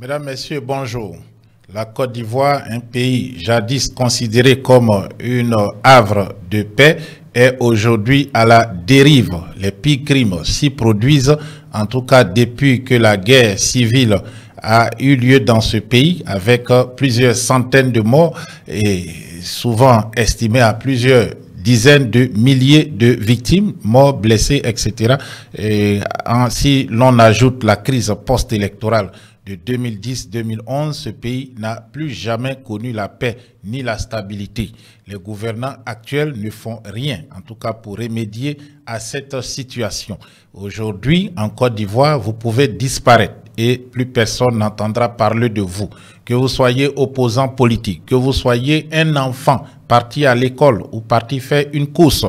Mesdames, Messieurs, bonjour. La Côte d'Ivoire, un pays jadis considéré comme une havre de paix, est aujourd'hui à la dérive. Les pires crimes s'y produisent, en tout cas depuis que la guerre civile a eu lieu dans ce pays, avec plusieurs centaines de morts et souvent estimés à plusieurs dizaines de milliers de victimes, morts, blessés, etc. Et si l'on ajoute la crise post-électorale de 2010-2011, ce pays n'a plus jamais connu la paix ni la stabilité. Les gouvernants actuels ne font rien, en tout cas pour remédier à cette situation. Aujourd'hui, en Côte d'Ivoire, vous pouvez disparaître et plus personne n'entendra parler de vous. Que vous soyez opposant politique, que vous soyez un enfant parti à l'école ou parti faire une course,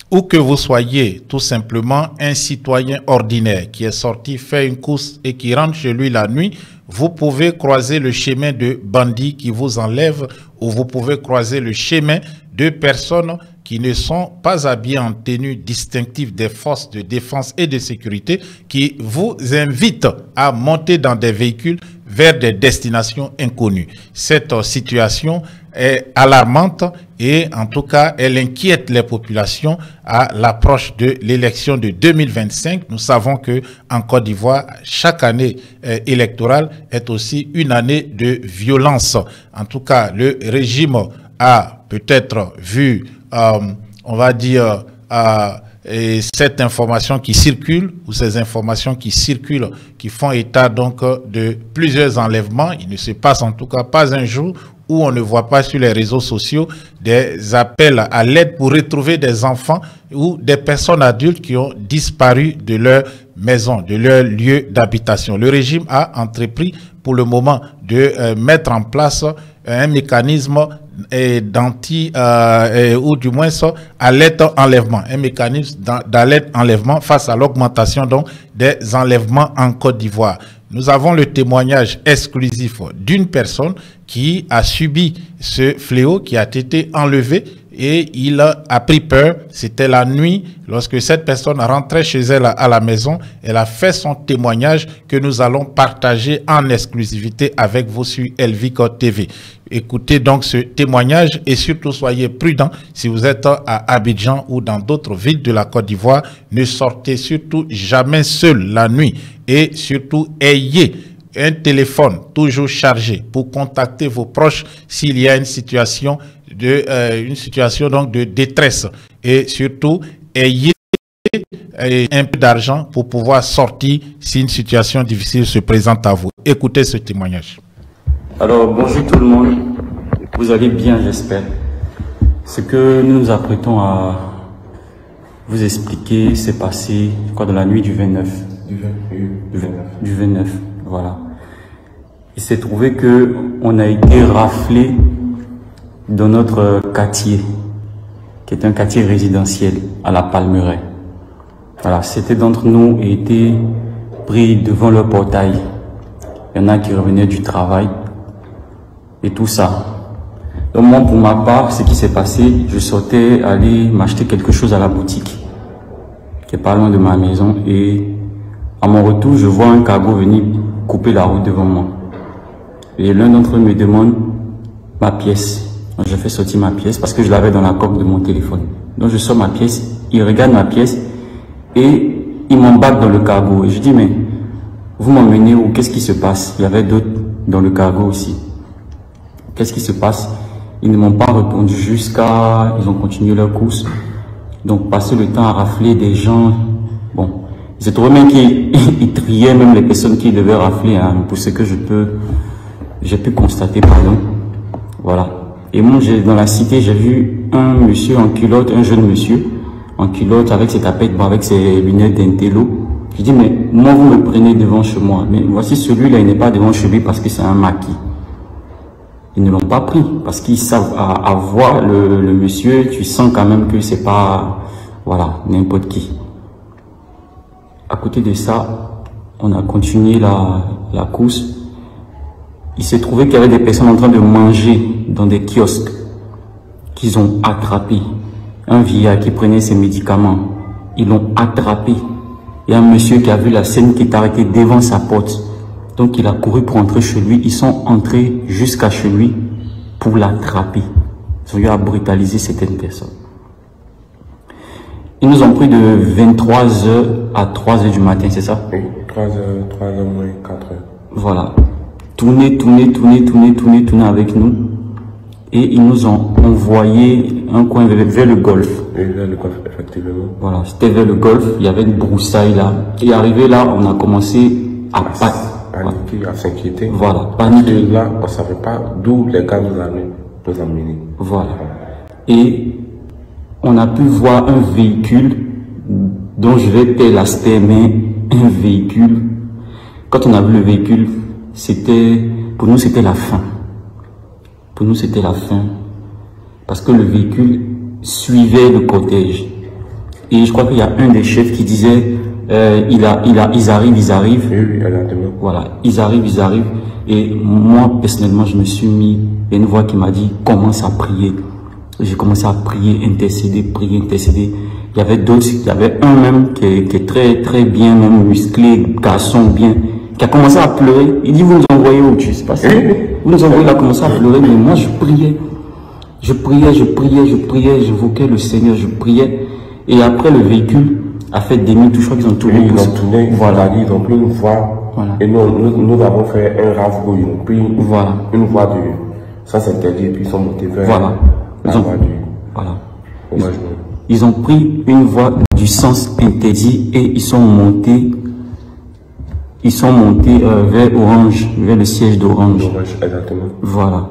ou que vous soyez tout simplement un citoyen ordinaire qui est sorti faire une course et qui rentre chez lui la nuit, vous pouvez croiser le chemin de bandits qui vous enlèvent, ou vous pouvez croiser le chemin de personnes qui ne sont pas habillées en tenue distinctive des forces de défense et de sécurité, qui vous invitent à monter dans des véhicules vers des destinations inconnues. Cette situation est alarmante et en tout cas, elle inquiète les populations à l'approche de l'élection de 2025. Nous savons que en Côte d'Ivoire, chaque année électorale est aussi une année de violence. En tout cas, le régime a peut-être vu, on va dire, et cette information qui circule, ou ces informations qui circulent, qui font état donc de plusieurs enlèvements. Il ne se passe en tout cas pas un jour où on ne voit pas sur les réseaux sociaux des appels à l'aide pour retrouver des enfants ou des personnes adultes qui ont disparu de leur maison, de leur lieu d'habitation. Le régime a entrepris pour le moment de mettre en place un mécanisme ou du moins alerte enlèvement, un mécanisme d'alerte enlèvement face à l'augmentation donc des enlèvements en Côte d'Ivoire. Nous avons le témoignage exclusif d'une personne qui a subi ce fléau, qui a été enlevé et il a pris peur. C'était la nuit, lorsque cette personne rentrait chez elle à la maison, elle a fait son témoignage que nous allons partager en exclusivité avec vous sur Elvic TV. Écoutez donc ce témoignage et surtout soyez prudents si vous êtes à Abidjan ou dans d'autres villes de la Côte d'Ivoire. Ne sortez surtout jamais seul la nuit et surtout ayez un téléphone toujours chargé pour contacter vos proches s'il y a une situation donc de détresse, et surtout ayez un peu d'argent pour pouvoir sortir si une situation difficile se présente à vous. Écoutez ce témoignage. Alors bonjour tout le monde, vous allez bien j'espère. Ce que nous nous apprêtons à vous expliquer s'est passé je crois dans la nuit du 29. Du 29, voilà. Il s'est trouvé que on a été raflé dans notre quartier, qui est un quartier résidentiel à la Palmeraie. Voilà, c'était d'entre nous et étaient pris devant le portail. Il y en a qui revenaient du travail et tout ça. Donc moi, pour ma part, ce qui s'est passé, je sortais aller m'acheter quelque chose à la boutique, qui est pas loin de ma maison, et à mon retour, je vois un cargo venir couper la route devant moi. Et l'un d'entre eux me demande ma pièce. Donc, je fais sortir ma pièce parce que je l'avais dans la coque de mon téléphone. Donc je sors ma pièce, il regarde ma pièce et il m'embarque dans le cargo. Et je dis, mais vous m'emmenez où? Qu'est-ce qui se passe? Il y avait d'autres dans le cargo aussi. Qu'est-ce qui se passe? Ils ne m'ont pas répondu jusqu'à... Ils ont continué leur course. Donc passer le temps à rafler des gens. Bon, il s'est trouvé même qu'ils triaient même les personnes qui devaient rafler, hein, pour ce que j'ai pu constater, pardon. Voilà. Et moi, dans la cité, j'ai vu un monsieur en culotte, un jeune monsieur en culotte avec ses tapettes, avec ses lunettes d'intello. Je dis, mais moi, vous me prenez devant chez moi. Mais voici celui-là, il n'est pas devant chez lui parce que c'est un maquis. Ils ne l'ont pas pris parce qu'ils savent à voir le monsieur, tu sens quand même que c'est pas, voilà, n'importe qui. À côté de ça, on a continué la course. Il s'est trouvé qu'il y avait des personnes en train de manger dans des kiosques qu'ils ont attrapé. Un vieillard qui prenait ses médicaments, ils l'ont attrapé. Il y a un monsieur qui a vu la scène qui est arrêté devant sa porte. Donc il a couru pour entrer chez lui. Ils sont entrés jusqu'à chez lui pour l'attraper. Ils ont eu à brutaliser certaines personnes. Ils nous ont pris de 23h à 3h du matin, c'est ça? Oui, 3h moins 4h. Voilà. Tourner avec nous. Et ils nous ont envoyé un coin vers le golfe. Oui, vers le golfe, effectivement. Voilà, c'était vers le golfe. Il y avait une broussaille là. Et arrivé là, on a commencé à paniquer, à s'inquiéter. Voilà, paniquer. Et là, on ne savait pas d'où les gars nous amenaient. Voilà. Et on a pu voir un véhicule dont je vais taire l'aspect, mais un véhicule. Quand on a vu le véhicule, pour nous c'était la fin. Pour nous c'était la fin. Parce que le véhicule suivait le cortège. Et je crois qu'il y a un des chefs qui disait, ils arrivent. Oui, exactement. Voilà, ils arrivent. Et moi, personnellement, je me suis mis, il y a une voix qui m'a dit, commence à prier. J'ai commencé à prier, intercéder. Il y avait d'autres, il y avait un même qui est très bien, même musclé, garçon bien, qui a commencé à pleurer. Il dit, vous nous envoyez où? Je sais pas si vous nous envoyez, il a commencé à pleurer, mais moi je priais. J'invoquais le Seigneur, je priais. Et après, le véhicule a fait demi-tour. Je crois qu'ils ont tourné. Oui, ils ont tourné, voilà. Ils ont pris une voie. Voilà. Et nous avons fait un rave-go. Ils ont pris une voie de sens interdit et puis ils sont montés vers voilà. la voie du... Voilà. Ils ont pris une voie du sens interdit et ils sont montés vers Orange, vers le siège d'Orange. Exactement. Voilà.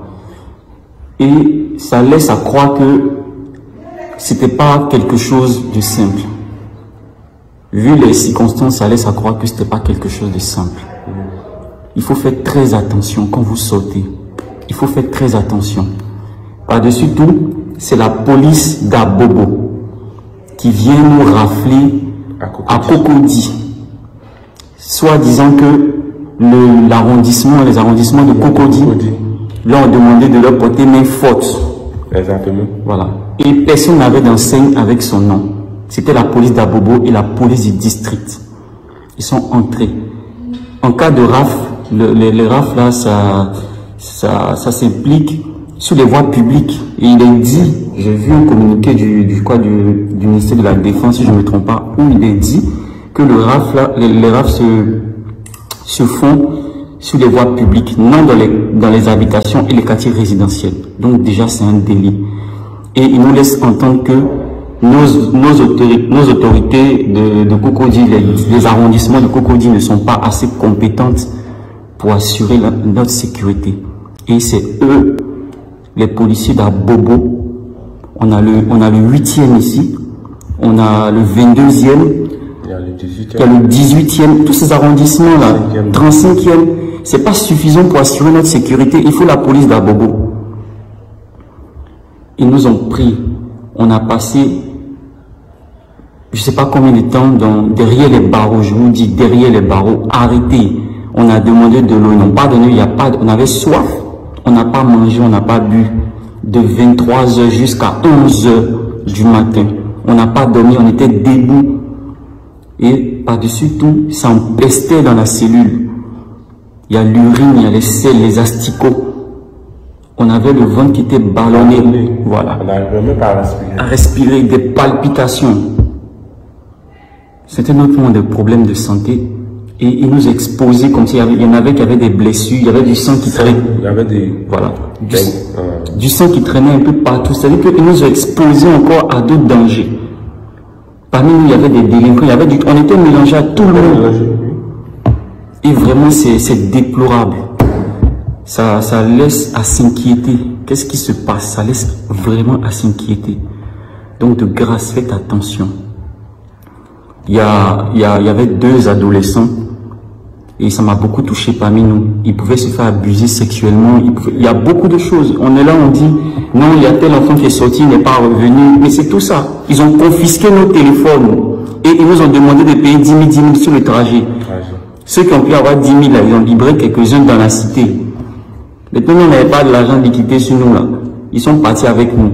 Et ça laisse à croire que c'était pas quelque chose de simple. Vu les circonstances, ça laisse à croire que c'était pas quelque chose de simple. Il faut faire très attention quand vous sautez. Il faut faire très attention. Par-dessus tout, c'est la police d'Abobo qui vient nous rafler à Cocody. Soit disant que les arrondissements de Cocody leur ont demandé de leur porter main forte. Exactement. Voilà. Et personne n'avait d'enseigne avec son nom. C'était la police d'Abobo et la police du district. Ils sont entrés. En cas de rafle, les rafles là, ça s'implique sur les voies publiques. Et il est dit, j'ai vu un communiqué du ministère de la Défense, si je ne me trompe pas, où il est dit que les rafles se font sur les voies publiques, non dans les habitations et les quartiers résidentiels. Donc déjà, c'est un délit. Et il nous laisse entendre que nos autorités de Cocody, les arrondissements de Cocody ne sont pas assez compétentes pour assurer notre sécurité. Et c'est eux, les policiers d'Abobo. On a le 8e ici, on a le 22e, il y a le 18e, tous ces arrondissements-là, 35e, c'est pas suffisant pour assurer notre sécurité. Il faut la police d'Abobo. Ils nous ont pris, on a passé, je sais pas combien de temps derrière les barreaux, je vous dis, derrière les barreaux, arrêtés. On a demandé de l'eau, ils n'ont pas donné, on avait soif, on n'a pas mangé, on n'a pas bu. De 23h jusqu'à 11h du matin. On n'a pas dormi, on était debout. Et par-dessus tout, ça empestait dans la cellule. Il y a l'urine, il y a les selles, les asticots. On avait le ventre qui était ballonné. Voilà. On n'arrivait même pas à respirer, des palpitations. C'était notre moment de problèmes de santé. Et ils nous exposaient comme s'il y en avait qui avaient des blessures, il y avait du sang qui traînait. Il y avait des... Voilà. Du sang qui traînait un peu partout. C'est-à-dire qu'ils nous ont exposés encore à d'autres dangers. Parmi nous, il y avait des délinquants, on était mélangés à tout le monde. Et vraiment, c'est déplorable. Ça laisse à s'inquiéter. Qu'est-ce qui se passe? Ça laisse vraiment à s'inquiéter. Donc, de grâce, faites attention. Il y avait 2 adolescents. Et ça m'a beaucoup touché parmi nous. Ils pouvaient se faire abuser sexuellement. Il y a beaucoup de choses. On est là, on dit, non, il y a tel enfant qui est sorti, il n'est pas revenu. Mais c'est tout ça. Ils ont confisqué nos téléphones. Et ils nous ont demandé de payer 10 000 sur le trajet. Ceux qui ont pu avoir 10 000, là, ils ont libéré quelques-uns dans la cité. Maintenant, on n'avait pas de l'argent liquidé sur nous, là. Ils sont partis avec nous.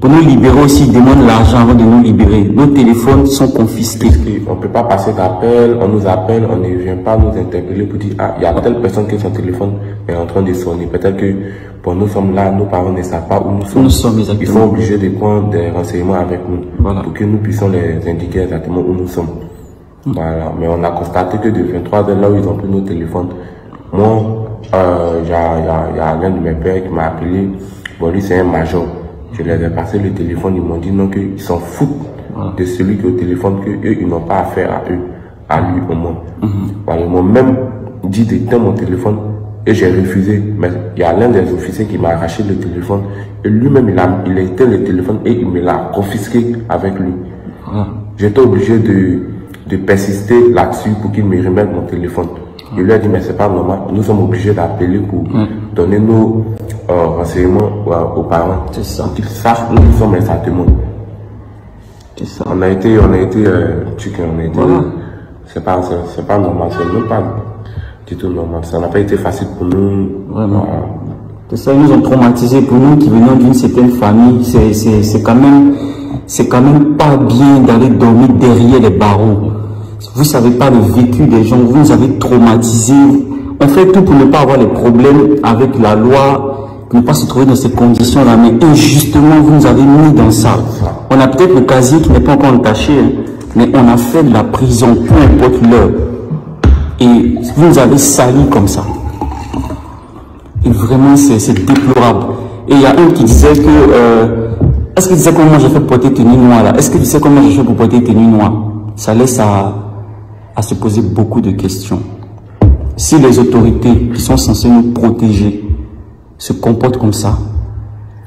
Pour nous libérer aussi, ils demandent l'argent avant de nous libérer. Nos téléphones sont confisqués. On ne peut pas passer d'appel, on nous appelle, on ne vient pas nous interpeller pour dire « Ah, il y a telle personne qui son téléphone est en train de sonner. » Peut-être que bon, nous sommes là, nos parents ne savent pas où nous sommes. Ils sont obligés de prendre des renseignements avec nous pour que nous puissions les indiquer exactement où nous sommes. Voilà. Mais on a constaté que de 23 heures, là où ils ont pris nos téléphones, moi, il y a l'un de mes pères qui m'a appelé. Bon, lui, c'est un major. Je leur ai passé le téléphone, ils m'ont dit non, qu'ils s'en foutent de celui qui est au téléphone, qu'eux, ils n'ont pas affaire à eux, à lui au moins. Voilà, ils m'ont même dit d'éteindre mon téléphone et j'ai refusé. Mais il y a l'un des officiers qui m'a arraché le téléphone et lui-même, il a éteint le téléphone et il me l'a confisqué avec lui. J'étais obligé de persister là-dessus pour qu'il me remette mon téléphone. Il lui a dit, mais c'est pas normal, nous sommes obligés d'appeler pour donner nos renseignements aux parents. C'est ça. Pour qu'ils sachent où nous sommes exactement. C'est ça. On a été, voilà. C'est pas normal, c'est même pas du tout normal. Ça n'a pas été facile pour nous. Vraiment. C'est ça, ils nous ont traumatisés. Pour nous qui venons d'une certaine famille, c'est quand même pas bien d'aller dormir derrière les barreaux. Vous ne savez pas le vécu des gens, vous nous avez traumatisés. On fait tout pour ne pas avoir les problèmes avec la loi, pour ne pas se trouver dans ces conditions-là. Mais injustement, vous nous avez mis dans ça. On a peut-être le casier qui n'est pas encore entaché, mais on a fait de la prison, peu importe l'heure. Et vous nous avez sali comme ça. Et vraiment, c'est déplorable. Et il y a un qui disait que... est-ce qu'il disait comment j'ai fait pour porter tenue noire là? Est-ce qu'il disait comment j'ai fait pour porter tenue noire? Ça laisse à se poser beaucoup de questions. Si les autorités qui sont censées nous protéger se comportent comme ça,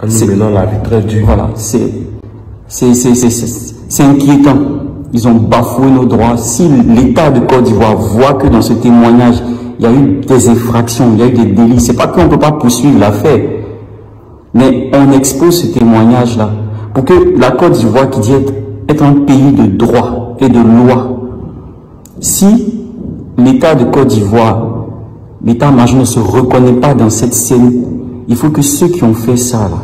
nous menons la vie très dure. Voilà, c'est inquiétant. Ils ont bafoué nos droits. Si l'État de Côte d'Ivoire voit que dans ce témoignage, il y a eu des infractions, il y a eu des délits, c'est pas qu'on ne peut pas poursuivre l'affaire, mais on expose ce témoignage-là pour que la Côte d'Ivoire, qui dit être un pays de droit et de loi, si l'État de Côte d'Ivoire, l'état-major ne se reconnaît pas dans cette scène, il faut que ceux qui ont fait ça, là,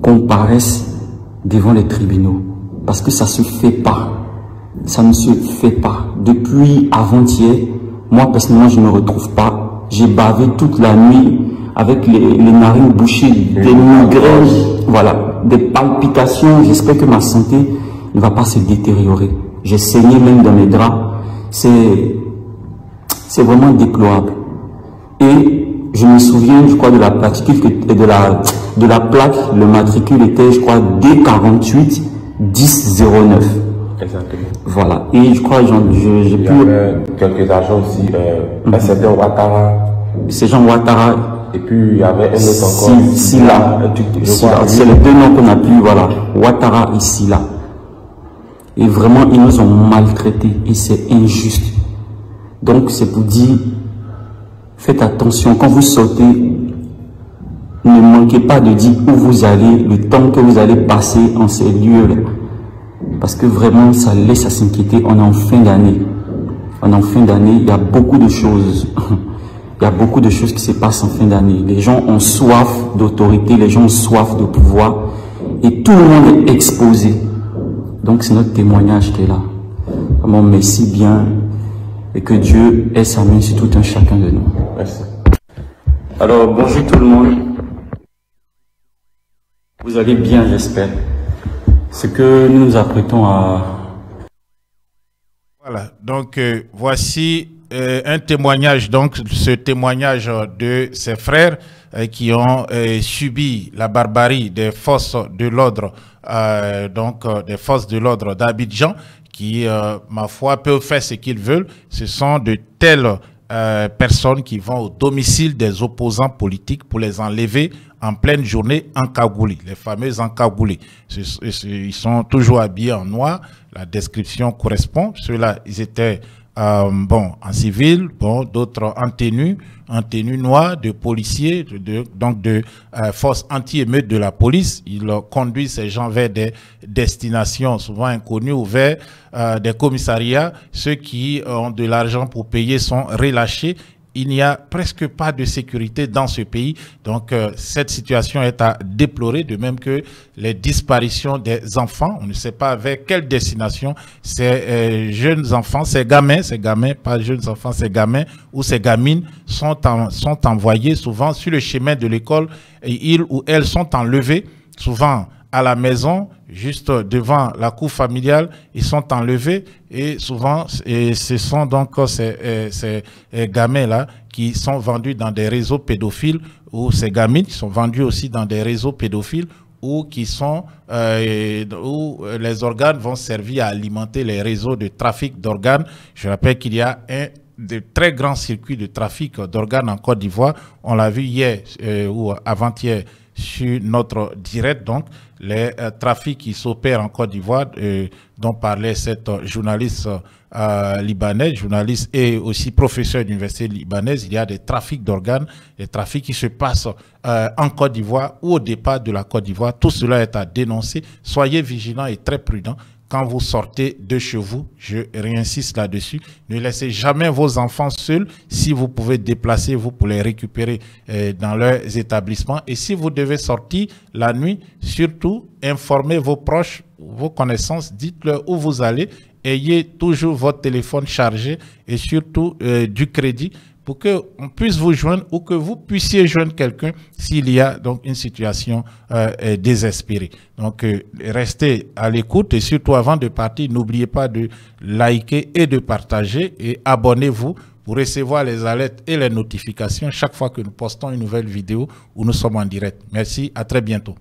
comparaissent devant les tribunaux. Parce que ça ne se fait pas. Ça ne se fait pas. Depuis avant-hier, moi personnellement, je ne me retrouve pas. J'ai bavé toute la nuit avec les narines bouchées, des migraines, voilà, des palpitations. J'espère que ma santé ne va pas se détériorer. J'ai saigné même dans mes draps. C'est vraiment déplorable. Et je me souviens, je crois, de la particule, de la plaque, le matricule était, je crois, D48 1009. Exactement. Voilà. Et je crois, j'ai pu... quelques agents aussi, un certain Ouattara. C'est Jean Ouattara. Et puis, il y avait un autre encore. Silla. C'est les deux noms qu'on a pu, voilà. Ouattara et Silla. Et vraiment, ils nous ont maltraités. Et c'est injuste. Donc, c'est pour dire, faites attention. Quand vous sortez, ne manquez pas de dire où vous allez, le temps que vous allez passer en ces lieux-là. Parce que vraiment, ça laisse à s'inquiéter. On est en fin d'année. On est en fin d'année. Il y a beaucoup de choses. Il y a beaucoup de choses qui se passent en fin d'année. Les gens ont soif d'autorité. Les gens ont soif de pouvoir. Et tout le monde est exposé. Donc, c'est notre témoignage qui est là. Vraiment, merci bien. Et que Dieu ait sa main sur tout un chacun de nous. Merci. Alors, bonjour tout le monde. Vous allez bien, j'espère. Ce que nous nous apprêtons à... Voilà, donc voici un témoignage, donc ce témoignage de ces frères qui ont subi la barbarie des forces de l'ordre, des forces de l'ordre d'Abidjan, qui, ma foi, peuvent faire ce qu'ils veulent. Ce sont de telles personnes qui vont au domicile des opposants politiques pour les enlever en pleine journée encagoulés, les fameux encagoulés. Ils sont toujours habillés en noir, la description correspond. Ceux-là, ils étaient bon, en civil, bon, d'autres en tenue noire de policiers, donc de forces anti-émeutes de la police. Ils conduisent ces gens vers des destinations souvent inconnues ou vers des commissariats. Ceux qui ont de l'argent pour payer sont relâchés il n'y a presque pas de sécurité dans ce pays. Donc, cette situation est à déplorer, de même que les disparitions des enfants. On ne sait pas vers quelle destination ces jeunes enfants, ces gamins, pas jeunes enfants, ces gamins ou ces gamines sont envoyés souvent sur le chemin de l'école et ils ou elles sont enlevés, souvent à la maison, juste devant la cour familiale, ils sont enlevés et souvent, ce sont donc ces gamins-là qui sont vendus dans des réseaux pédophiles ou ces gamines qui sont vendues aussi dans des réseaux pédophiles ou qui sont où les organes vont servir à alimenter les réseaux de trafic d'organes. Je rappelle qu'il y a de très grands circuits de trafic d'organes en Côte d'Ivoire. On l'a vu hier ou avant-hier sur notre direct, donc les trafics qui s'opèrent en Côte d'Ivoire, dont parlait cette journaliste libanaise, journaliste et aussi professeur d'université libanaise. Il y a des trafics d'organes, des trafics qui se passent en Côte d'Ivoire ou au départ de la Côte d'Ivoire. Tout cela est à dénoncer. Soyez vigilants et très prudents. Quand vous sortez de chez vous, je réinsiste là-dessus, ne laissez jamais vos enfants seuls. Si vous pouvez déplacer-vous pour les récupérer dans leurs établissements. Et si vous devez sortir la nuit, surtout informez vos proches, vos connaissances, dites-leur où vous allez. Ayez toujours votre téléphone chargé et surtout du crédit pour qu'on puisse vous joindre ou que vous puissiez joindre quelqu'un s'il y a donc une situation désespérée. Donc, restez à l'écoute et surtout avant de partir, n'oubliez pas de liker et de partager et abonnez-vous pour recevoir les alertes et les notifications chaque fois que nous postons une nouvelle vidéo où nous sommes en direct. Merci, à très bientôt.